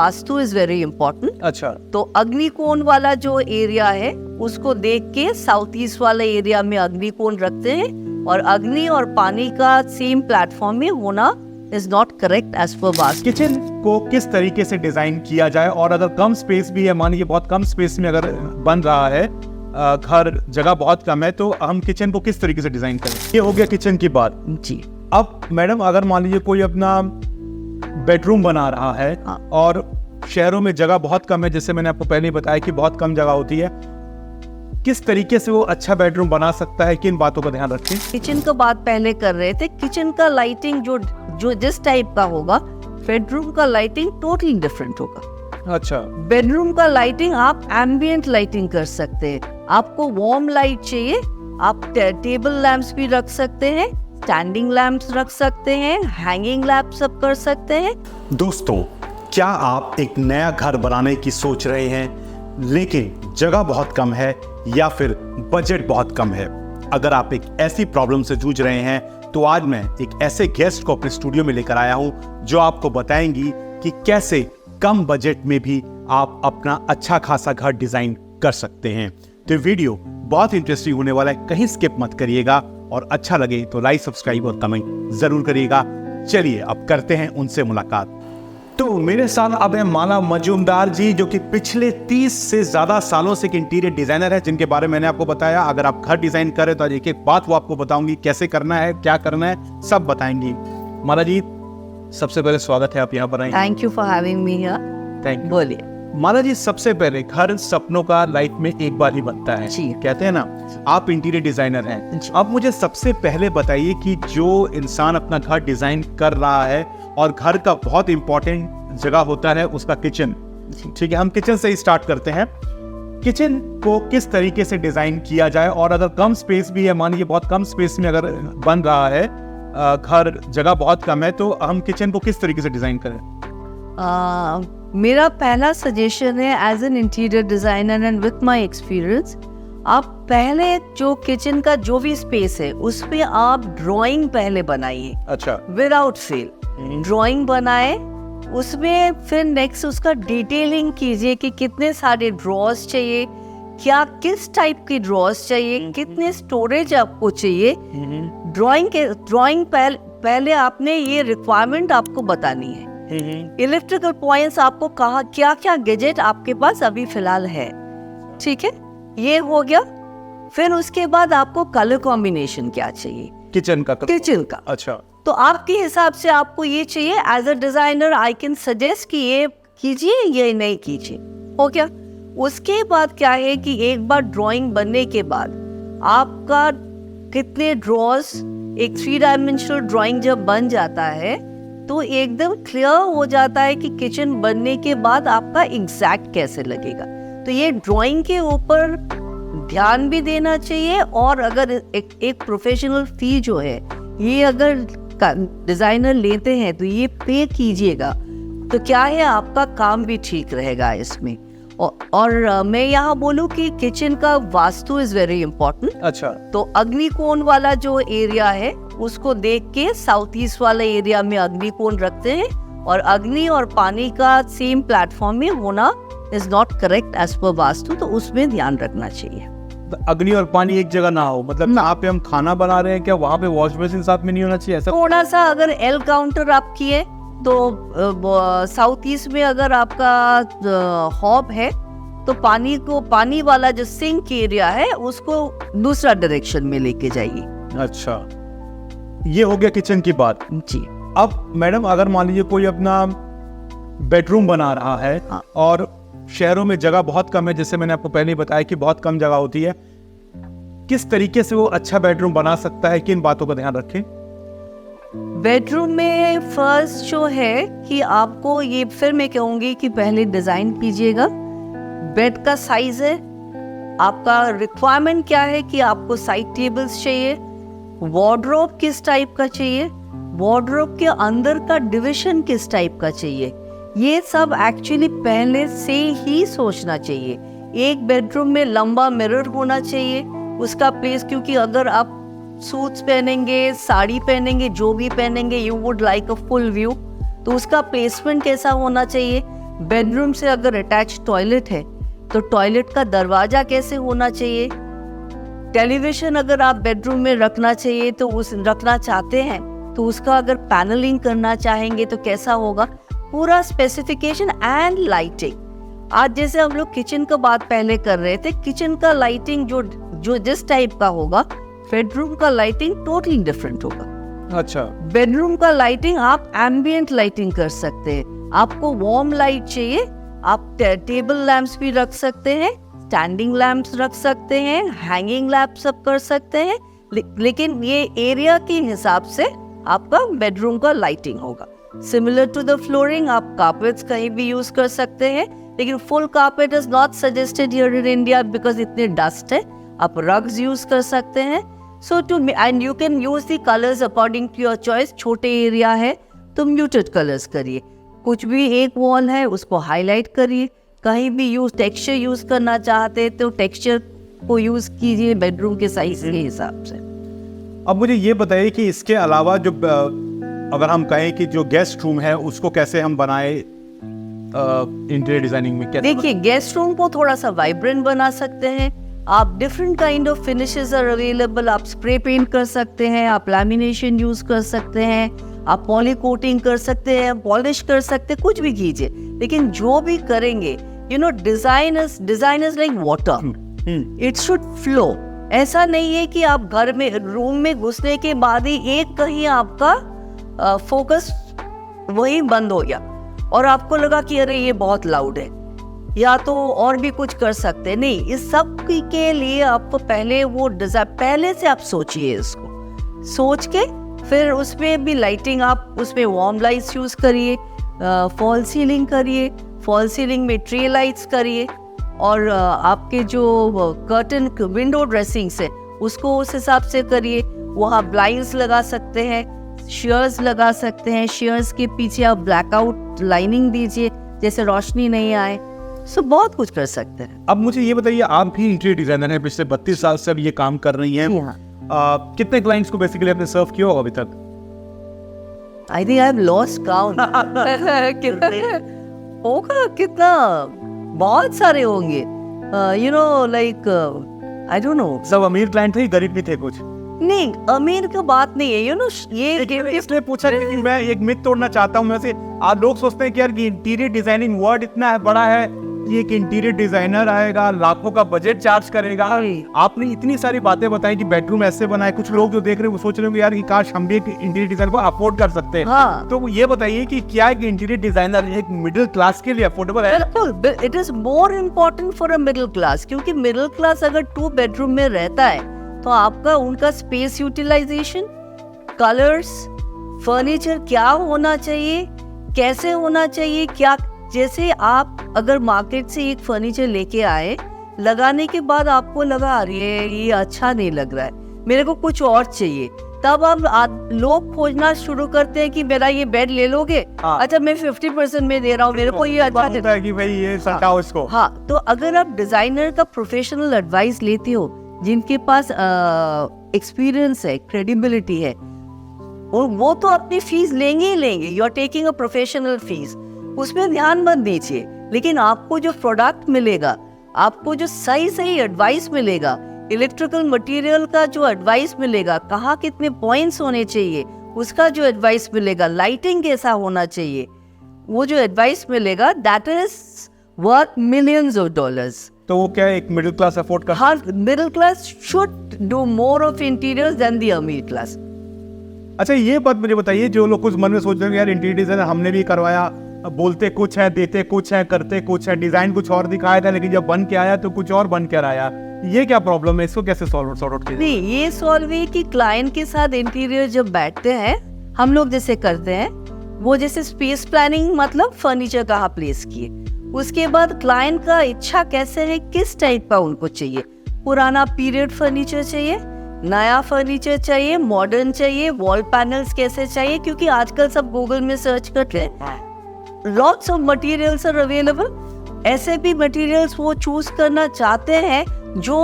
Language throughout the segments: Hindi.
Vastu is very important. अच्छा, तो अग्निकोण वाला जो एरिया है उसको देख के साउथ ईस्ट वाले एरिया में अग्निकोण रखते हैं, और अग्नि और पानी का सेम प्लेटफॉर्म में होना is not correct as per vastu. Kitchen को किस तरीके से डिजाइन किया जाए, और अगर कम स्पेस भी है, मान लीजिए बहुत कम स्पेस में अगर बन रहा है घर, जगह बहुत कम है, तो हम किचन को किस तरीके से डिजाइन करें? ये हो गया किचन की बात जी। अब मैडम अगर मान लीजिए कोई अपना बेडरूम बना रहा है और शहरों में जगह बहुत कम है, जैसे मैंने आपको पहले ही बताया कि बहुत कम जगह होती है, किस तरीके से वो अच्छा बेडरूम बना सकता है, किन बातों का ध्यान रखें? किचन का बात पहले कर रहे थे। किचन का लाइटिंग जो जिस टाइप का होगा, बेडरूम का लाइटिंग टोटली डिफरेंट होगा। अच्छा, बेडरूम का लाइटिंग आप एम्बिएंट लाइटिंग कर सकते हैं। आपको वार्म लाइट चाहिए, आप टेबल लैंप्स भी रख सकते हैं, स्टैंडिंग लैंप्स रख सकते हैं, हैंगिंग लैंप सब कर सकते हैं। दोस्तों, क्या आप एक नया घर बनाने की सोच रहे हैं लेकिन जगह बहुत कम है या फिर बजट बहुत कम है? अगर आप एक ऐसी प्रॉब्लम से जूझ रहे हैं तो आज मैं एक ऐसे गेस्ट को अपने स्टूडियो में लेकर आया हूं जो आपको बताएंगी कि कैसे कम बजट में भी आप अपना अच्छा खासा घर डिजाइन कर सकते हैं। तो वीडियो बहुत इंटरेस्टिंग होने वाला है, कहीं स्किप मत करिएगा, और अच्छा लगे तो लाइक, सब्सक्राइब और कमेंट जरूर करिएगा। चलिए अब करते हैं उनसे मुलाकात। तो मेरे साथ अब है माला मजूमदार जी, जो कि पिछले 30 से ज्यादा सालों से एक इंटीरियर डिजाइनर है, जिनके बारे में मैंने आपको बताया। अगर आप घर डिजाइन करें तो आज एक एक बात वो आपको बताऊंगी, कैसे करना है, क्या करना है, सब बताएंगी। माला जी, सबसे पहले स्वागत है, आप यहाँ पर आए। Thank you for having me here. Thank you. बोलिए। माला जी, सबसे पहले घर सपनों का लाइफ में एक बार ही बनता है, जी। कहते हैं ना। आप इंटीरियर डिजाइनर हैं, अब मुझे सबसे पहले बताइए कि जो इंसान अपना घर डिजाइन कर रहा है और घर का बहुत इंपॉर्टेंट जगह होता है उसका किचन, ठीक है, हम किचन से ही स्टार्ट करते हैं। किचन को किस तरीके से डिजाइन किया जाए, और अगर कम स्पेस भी है, मान लीजिए बहुत कम स्पेस में अगर बन रहा है घर, जगह बहुत कम है, तो हम किचन को किस तरीके से डिजाइन करें? मेरा पहला सजेशन है, as an interior designer and with my experience, आप पहले जो किचन का जो भी स्पेस है उस पे आप ड्राइंग पहले बनाइए। अच्छा, विदाउट फेल ड्राइंग बनाए, उसमें फिर नेक्स्ट उसका डिटेलिंग कीजिए कि कितने सारे ड्रॉर्स चाहिए, क्या किस टाइप की ड्रॉर्स चाहिए, कितने स्टोरेज आपको चाहिए। ड्राइंग पहले आपने ये रिक्वायरमेंट आपको बतानी है। इलेक्ट्रिकल पॉइंट्स आपको कहा, क्या क्या गैजेट आपके पास अभी फिलहाल है, ठीक है, ये हो गया। फिर उसके बाद आपको कलर कॉम्बिनेशन क्या चाहिए किचन का। अच्छा, तो आपके हिसाब से आपको ये चाहिए। As a designer I can suggest कि ये कीजिए, ये नहीं कीजिए, हो गया। उसके बाद क्या है कि एक बार ड्राइंग बनने के बाद आपका कितने ड्रॉर्स, एक 3 डायमेंशनल ड्राइंग जब बन जाता है तो एकदम क्लियर हो जाता है कि किचन बनने के बाद आपका एग्जैक्ट कैसे लगेगा। तो ये ड्राइंग के ऊपर ध्यान भी देना चाहिए, और अगर एक प्रोफेशनल फी जो है ये अगर डिजाइनर लेते हैं तो ये पे कीजिएगा, तो क्या है आपका काम भी ठीक रहेगा इसमें। और मैं यहाँ बोलूँ कि किचन का वास्तु इज वेरी इंपॉर्टेंट। अच्छा, तो अग्निकोण वाला जो एरिया है उसको देख के साउथ ईस्ट वाले एरिया में अग्निकोण रखते हैं, और अग्नि और पानी का सेम प्लेटफॉर्म में होना is not correct as per vastu, तो उसमें ध्यान रखना चाहिए। अग्नि और पानी एक जगह ना हो, मतलब जहाँ पे हम खाना बना रहे हैं क्या वहाँ पे वॉश बेसिन साथ में नहीं होना चाहिए ऐसा? थोड़ा सा अगर एल काउंटर आप किए तो साउथ ईस्ट में अगर आपका हॉब है तो पानी वाला जो सिंक एरिया है उसको दूसरा डायरेक्शन में लेके जाइए। अच्छा, ये हो गया किचन की बात जी। अब मैडम अगर मान लीजिए कोई अपना बेडरूम बना रहा है और शहरों में जगह बहुत कम है, जैसे मैंने आपको पहले ही बताया कि बहुत कम जगह होती है, किस तरीके से वो अच्छा बेडरूम बना सकता है, किन बातों का ध्यान रखें? बेडरूम में फर्स्ट जो है कि आपको ये, फिर मैं कहूंगी कि पहले डिजाइन कीजिएगा। बेड का साइज है, आपका रिक्वायरमेंट क्या है कि आपको साइड टेबल्स चाहिए, वार्डरोब किस टाइप का चाहिए, वार्डरोब के अंदर का डिवीजन किस टाइप का चाहिए, ये सब एक्चुअली पहले से ही सोचना चाहिए। एक बेडरूम में लंबा मिरर होना चाहिए, उसका प्लेस, क्योंकि अगर आप सूट्स पहनेंगे, साड़ी पहनेंगे, जो भी पहनेंगे, you would like a full view, तो उसका प्लेसमेंट कैसा होना चाहिए। बेडरूम से अगर अटैच टॉयलेट है तो टॉयलेट का दरवाजा कैसे होना चाहिए, टेलीविजन अगर आप बेडरूम में रखना चाहिए तो उस रखना चाहते हैं तो उसका अगर पैनलिंग करना चाहेंगे तो कैसा होगा, पूरा स्पेसिफिकेशन एंड लाइटिंग। आज जैसे हम लोग किचन का बात पहले कर रहे थे, किचन का लाइटिंग जो जिस टाइप का होगा, बेडरूम का लाइटिंग टोटली डिफरेंट होगा। अच्छा, बेडरूम का लाइटिंग आप एम्बिएंट लाइटिंग कर सकते हैं। आपको वार्म लाइट चाहिए, आप टेबल लैंप्स भी रख सकते हैं, स्टैंडिंग लैंप्स रख सकते हैं, हैंगिंग लैंप्स सब कर सकते हैं, लेकिन ये एरिया के हिसाब से आपका बेडरूम का लाइटिंग होगा। सिमिलर टू द फ्लोरिंग, आप कार्पेट्स कहीं भी यूज कर सकते हैं, लेकिन full carpet is not suggested here in India because इतने डस्ट है। आप रग्स यूज कर सकते हैं। So too and you can use the colours according to your choice. छोटे एरिया है तो म्यूटेड कलर्स करिए, कुछ भी एक वॉल है उसको हाईलाइट करिए, कहीं भी टेक्सचर यूज करना चाहते हैं तो टेक्सचर को यूज कीजिए बेडरूम के साइज के हिसाब से। अब मुझे ये बताइए कि इसके अलावा जो अगर हम कहें कि जो गेस्ट रूम है उसको कैसे हम बनाए इंटीरियर डिजाइनिंग में, कैसे? देखिए, गेस्ट रूम को थोड़ा सा वाइब्रेंट बना सकते हैं आप। Different kind of finishes are available. आप स्प्रे पेंट कर सकते हैं, आप लैमिनेशन यूज कर सकते हैं, आप पॉली कोटिंग कर सकते हैं, पॉलिश कर सकते हैं, कुछ भी कीजिए, लेकिन जो भी करेंगे design is like water, it should flow. ऐसा नहीं है कि आप घर में रूम में घुसने के बाद ही एक कहीं आपका फोकस वही बंद हो गया और आपको लगा कि अरे ये बहुत लाउड है, या तो और भी कुछ कर सकते हैं। नहीं, इस सब के लिए आपको पहले वो डिजाइन पहले से आप सोचिए, इसको सोच के फिर उसमें भी लाइटिंग, आप उसमें वार्म लाइट्स यूज करिए, फॉल सीलिंग करिए, फॉल सीलिंग में ट्री लाइट्स करिए, और आपके जो कर्टन विंडो ड्रेसिंग्स है उसको उस हिसाब से करिए। वहाँ ब्लाइंड्स लगा सकते हैं, शेयर्स लगा सकते हैं, शेयर्स के पीछे आप ब्लैकआउट लाइनिंग दीजिए जैसे रोशनी नहीं आए। सो बहुत कुछ कर सकते हैं। अब मुझे ये बताइए, आप भी इंटीरियर डिजाइनर हैं, पिछले 32 साल से अब ये काम कर रही हैं। कितने क्लाइंट्स को बेसिकली आपने सर्व किया होगा अभी तक? I think I have lost count. होगा कितना, बहुत सारे होंगे। Like I don't know. सब अमीर क्लाइंट थे, गरीब भी थे कुछ? नहीं, अमीर का बात नहीं है। ये इसलिए पूछा कि मैं एक मिथ तोड़ना चाहता हूँ। वैसे आज लोग सोचते हैं कि यार इंटीरियर डिजाइनिंग वर्ड इतना बड़ा है, ये एक इंटीरियर डिजाइनर आएगा, लाखों का बजट चार्ज करेगा। आपने इतनी सारी बातें बताई कि बेडरूम ऐसे बनाए, कुछ लोग जो देख रहे हैं वो सोच रहे होंगे यार कि काश हम भी एक इंटीरियर डिजाइनर को अफोर्ड कर सकते हैं। हाँ। तो ये बताइए कि क्या एक इंटीरियर डिजाइनर एक मिडिल क्लास के लिए अफोर्डेबल है? बिल्कुल, it is more important for a middle class, क्योंकि मिडिल क्लास अगर 2 बेडरूम में रहता है तो आपका उनका स्पेस यूटिलाइजेशन, कलर्स, फर्नीचर क्या होना चाहिए, कैसे होना चाहिए, क्या, जैसे आप अगर मार्केट से एक फर्नीचर लेके आए, लगाने के बाद आपको लगा अरे ये अच्छा नहीं लग रहा है, मेरे को कुछ और चाहिए, तब आप लोग खोजना शुरू करते हैं कि मेरा ये बेड ले लोगे? अच्छा, मैं 50% में दे रहा हूँ, मेरे को ये अच्छा होता है कि भाई ये सटाओ इसको। हाँ, तो अगर आप डिजाइनर का प्रोफेशनल एडवाइस लेते हो, जिनके पास एक्सपीरियंस है, क्रेडिबिलिटी है, वो तो अपनी फीस लेंगे ही लेंगे। You are taking a professional fees, उसमें ध्यान मत दीजिए, लेकिन आपको जो प्रोडक्ट मिलेगा, आपको जो सही एडवाइस मिलेगा, इलेक्ट्रिकल मटेरियल का जो एडवाइस मिलेगा, कहाँ कितने पॉइंट्स होने चाहिए उसका जो एडवाइस मिलेगा, लाइटिंग कैसा होना चाहिए, वो जो एडवाइस मिलेगा, that is worth millions of dollars. तो वो क्या एक मिडिल क्लास अफोर्ड कर? हाँ, middle class should do more of interiors than the अमीर क्लास। अच्छा, ये बात मुझे बताइए, जो लोग कुछ मन में सोच रहे हैं यार इंटीरियर डिजाइनर हमने भी करवाया, बोलते कुछ है, देते कुछ है, करते कुछ है, डिजाइन कुछ और दिखाया था, लेकिन जब बन के आया तो कुछ और बन कर आया, ये क्या प्रॉब्लम है? इसको कैसे सॉर्ट आउट किया? नहीं, ये सॉल्व है कि क्लाइंट के साथ इंटीरियर जब बैठते हैं, हम लोग जैसे करते हैं, वो जैसे स्पेस प्लानिंग, मतलब फर्नीचर कहाँ प्लेस किए, उसके बाद क्लाइंट का इच्छा कैसे है, किस टाइप का उनको चाहिए, पुराना पीरियड फर्नीचर चाहिए, नया फर्नीचर चाहिए, मॉडर्न चाहिए, वॉल पैनल्स कैसे चाहिए, क्योंकि आजकल सब गूगल में सर्च करते हैं, lots of materials are available. ऐसे भी मटेरियल्स वो चूज करना चाहते हैं जो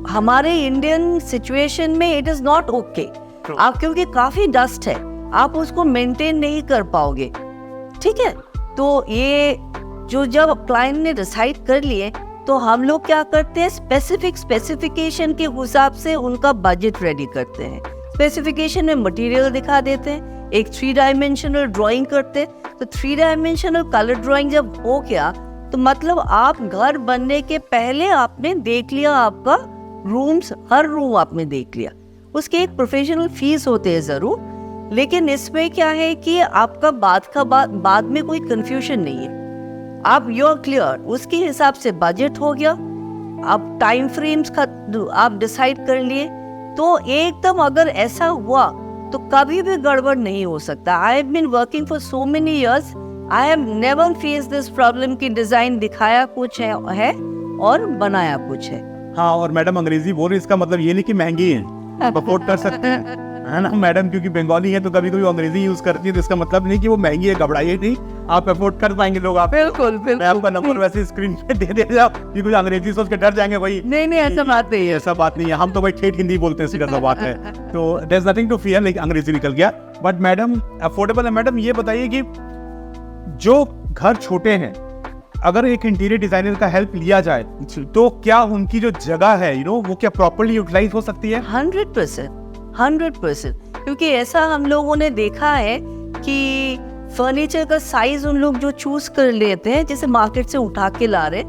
हमारे इंडियन सिचुएशन में इट इज नॉट ओके। आप, क्योंकि काफी डस्ट है, आप उसको मेंटेन नहीं कर पाओगे, ठीक है? तो ये जो जब क्लाइंट ने डिसाइड कर लिए तो हम लोग क्या करते हैं, स्पेसिफिकेशन के हिसाब से उनका बजट रेडी करते हैं। स्पेसिफिकेशन में मटेरियल दिखा देते हैं, एक 3 डायमेंशनल ड्राइंग करते हैं। तो 3 डायमेंशनल कलर ड्राइंग जब हो गया तो मतलब आप घर बनने के पहले आपने देख लिया, आपका रूम्स, हर रूम आपने देख लिया। उसके एक प्रोफेशनल फीस होते हैं ज़रूर, लेकिन इसमें क्या है कि आपका बाद में कोई कंफ्यूजन नहीं है। आप यू आर क्लियर, उसके हिसाब से बजट हो गया, आप टाइम फ्रेम्स का आप डिसाइड कर लिए। तो एकदम अगर ऐसा हुआ तो कभी भी गड़बड़ नहीं हो सकता। I have been working for so many years, I have never face this problem कि डिजाइन दिखाया कुछ है और बनाया कुछ है। हाँ, और मैडम अंग्रेजी बोल रही, इसका मतलब ये नहीं कि महंगी है, आप अफोर्ड कर सकते हैं, है ना मैडम, क्योंकि बंगाली है तो कभी कभी अंग्रेजी यूज करती है, तो इसका मतलब नहीं कि वो महंगी है, घबराइए नहीं, आप अफोर्ड कर पाएंगे लोग। आप बिल्कुल मैं आपका नंबर वैसे स्क्रीन पे दे दे आप, कि कुछ अंग्रेजी सोच के डर जाएंगे भाई। नहीं ऐसा बात नहीं है, ऐसा बात नहीं है, हम तो भाई ठेठ हिंदी बोलते हैं, सीधा सा बात है। तो there is nothing to fear, लेकिन अंग्रेजी निकल गया। बट मैडम अफोर्डेबल है। मैडम ये बताइए कि जो घर छोटे हैं, अगर एक इंटीरियर डिजाइनर का हेल्प लिया जाए तो क्या उनकी जो जगह है वो क्या प्रॉपर्ली यूटिलाइज हो सकती है? 100%, क्योंकि ऐसा हम लोगों ने देखा है कि फर्नीचर का साइज उन लोग जो चूज कर लेते हैं, जैसे मार्केट से उठा के ला रहे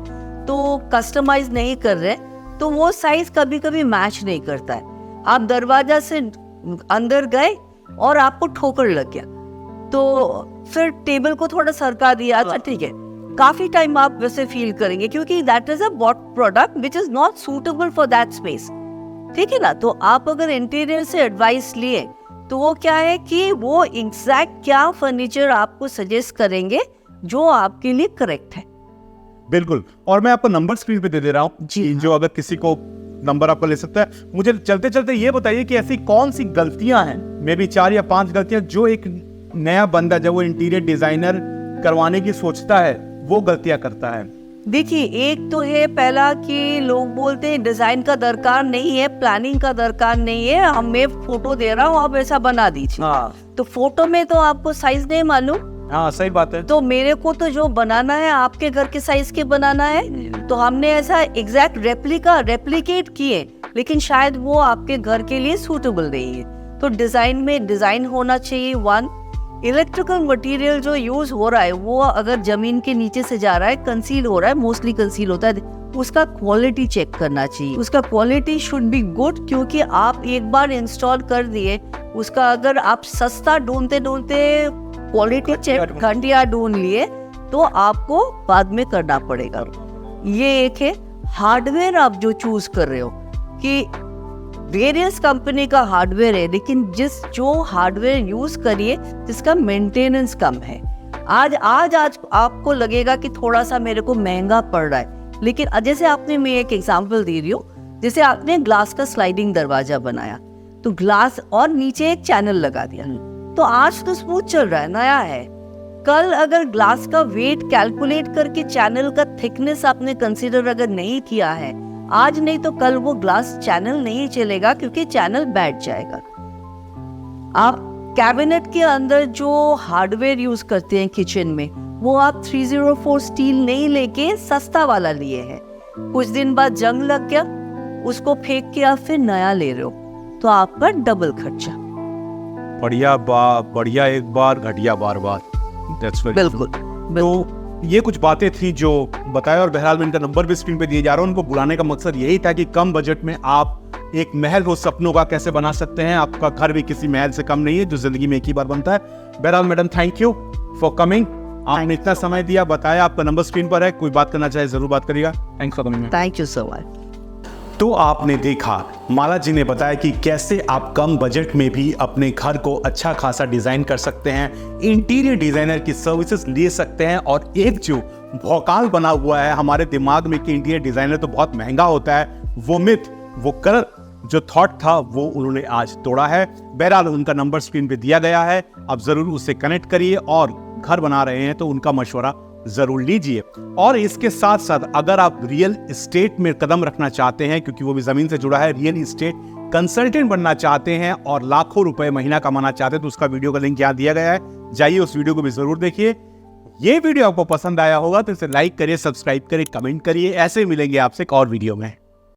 तो कस्टमाइज नहीं कर रहे, तो वो साइज कभी कभी मैच नहीं करता है। आप दरवाजा से अंदर गए और आपको ठोकर लग गया, तो फिर टेबल को थोड़ा सरका दिया, अच्छा ठीक है, काफी टाइम आप वैसे फील करेंगे, क्योंकि that is a product which is not suitable for that space, ठीक है ना। तो आप अगर इंटीरियर से एडवाइस लिए तो वो क्या है कि वो एग्जैक्ट क्या फर्नीचर आपको सजेस्ट करेंगे जो आपके लिए करेक्ट है। बिल्कुल, और मैं आपको नंबर स्क्रीन पे दे रहा हूँ जी, जो अगर किसी को नंबर आपको ले सकता है। मुझे चलते चलते ये बताइए कि ऐसी कौन सी गलतियां हैं, मे बी 4 या 5 गलतियां, जो एक नया बंदा जब वो इंटीरियर डिजाइनर करवाने की सोचता है वो गलतियां करता है। देखिए, एक तो है पहला कि लोग बोलते हैं डिजाइन का दरकार नहीं है, प्लानिंग का दरकार नहीं है, मैं फोटो दे रहा हूँ आप ऐसा बना दीजिए। तो फोटो में तो आपको साइज नहीं मालूम। हाँ, सही बात है। तो मेरे को तो जो बनाना है आपके घर के साइज के बनाना है, तो हमने ऐसा एग्जैक्ट रेप्लिकेट किए, लेकिन शायद वो आपके घर के लिए सूटेबल नहीं है। तो डिजाइन में डिजाइन होना चाहिए। 1, इलेक्ट्रिकल मटेरियल जो यूज हो रहा है वो अगर जमीन के नीचे से जा रहा है, कंसील हो रहा है, मोस्टली कंसील होता है, उसका क्वालिटी चेक करना चाहिए। उसका क्वालिटी शुड बी गुड, क्योंकि आप एक बार इंस्टॉल कर दिए, उसका अगर आप सस्ता ढूंढते क्वालिटी चेक घंटिया ढूंढ लिए तो आपको बाद में करना पड़ेगा। ये एक है। हार्डवेयर आप जो चूज कर रहे हो कि वेरियस कंपनी का हार्डवेयर है, लेकिन जो हार्डवेयर यूज करिए जिसका मेंटेनेंस कम है। आज आपको लगेगा कि थोड़ा सा मेरे को महंगा पड़ रहा है, लेकिन जैसे आपने, मैं एक एग्जांपल दे रही हूँ, जैसे आपने ग्लास का स्लाइडिंग दरवाजा बनाया, तो ग्लास और नीचे एक चैनल लगा दिया, तो आज तो स्मूथ चल रहा है, नया है। कल अगर ग्लास का वेट कैलकुलेट करके चैनल का थिकनेस आपने कंसीडर अगर नहीं किया है, आज नहीं तो कल वो ग्लास चैनल नहीं चलेगा, क्योंकि चैनल बैठ जाएगा। आप कैबिनेट के अंदर जो हार्डवेयर यूज करते हैं किचन में, वो आप 304 स्टील नहीं लेके सस्ता वाला लिए हैं, कुछ दिन बाद जंग लग गया, उसको फेंक के आप फिर नया ले रहे हो, तो आपका डबल खर्चा। बढ़िया एक बार, घटिया बार बार। बिल्कुल। तो ये कुछ बातें थी जो बताया, और बहरहाल में इनका नंबर भी स्क्रीन पे दिए जा रहा है। उनको बुलाने का मकसद यही था कि कम बजट में आप एक महल हो सपनों का कैसे बना सकते हैं। आपका घर भी किसी महल से कम नहीं है जो जिंदगी में एक ही बार बनता है। बहरहाल madam, thank you for coming, आपने इतना समय दिया, बताया। आपका नंबर स्क्रीन पर है, कोई बात करना चाहे जरूर बात करिएगा। Thanks for coming. Thank you so much. तो आपने देखा, माला जी ने बताया कि कैसे आप कम बजट में भी अपने घर को अच्छा खासा डिजाइन कर सकते हैं, इंटीरियर डिजाइनर की सर्विसेज ले सकते हैं। और एक जो भौकाल बना हुआ है हमारे दिमाग में कि इंटीरियर डिजाइनर तो बहुत महंगा होता है, वो मिथ, वो कलर जो थॉट था, वो उन्होंने आज तोड़ा है। बहरहाल उनका नंबर स्क्रीन पे दिया गया है, आप जरूर उससे कनेक्ट करिए, और घर बना रहे हैं तो उनका मशवरा जरूर लीजिए। और इसके साथ साथ अगर आप रियल एस्टेट में कदम रखना चाहते हैं, क्योंकि वो भी जमीन से जुड़ा है, रियल एस्टेट कंसल्टेंट बनना चाहते हैं और लाखों रुपए महीना कमाना चाहते हैं, तो उसका वीडियो का लिंक यहाँ दिया गया है, जाइए उस वीडियो को भी जरूर देखिए। ये वीडियो आपको पसंद आया होगा तो इसे लाइक करिए, सब्सक्राइब करिए, कमेंट करिए। ऐसे मिलेंगे आपसे एक और वीडियो में।